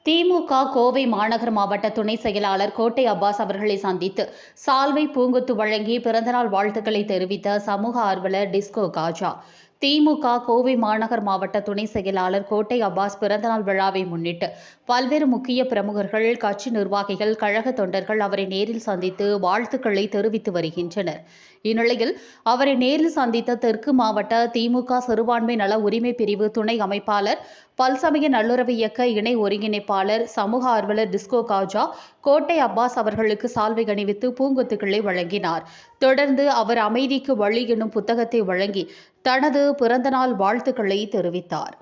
திமுக கோவை மாநகர் மாவட்ட துணை செயலாளர் கோட்டை அப்பாஸ் அவர்களை சந்தித்து சால்வை பூங்கொத்து வழங்கி பிறந்தநாள் வாழ்த்துக்களை தெரிவித்த சமூக ஆர்வலர் டிஸ்கோ காஜா. திமுக கோவை மாநகர் மாவட்ட துணை செயலாளர் கோட்டை அப்பாஸ் பிறந்தநாள் விழாவை முன்னிட்டு பல்வேறு முக்கிய பிரமுகர்கள், கட்சி நிர்வாகிகள், கழக தொண்டர்கள் அவரை நேரில் சந்தித்து வாழ்த்துக்களை தெரிவித்து வருகின்றனர். இந்நிலையில் அவரை நேரில் சந்தித்த தெற்கு மாவட்ட திமுக சிறுபான்மை நல உரிமை பிரிவு துணை அமைப்பாளர், பல்சமய நல்லுறவு இயக்க இணை ஒருங்கிணைப்பாளர், சமூக ஆர்வலர் டிஸ்கோ காஜா கோட்டை அப்பாஸ் அவர்களுக்கு சால்வை அணிவித்து பூங்கொத்துக்களை வழங்கினார். தொடர்ந்து அவர் அமைதிக்கு வழி எனும் புத்தகத்தை வழங்கி தனது பிறந்தநாள் வாழ்த்துக்களை தெரிவித்தார்.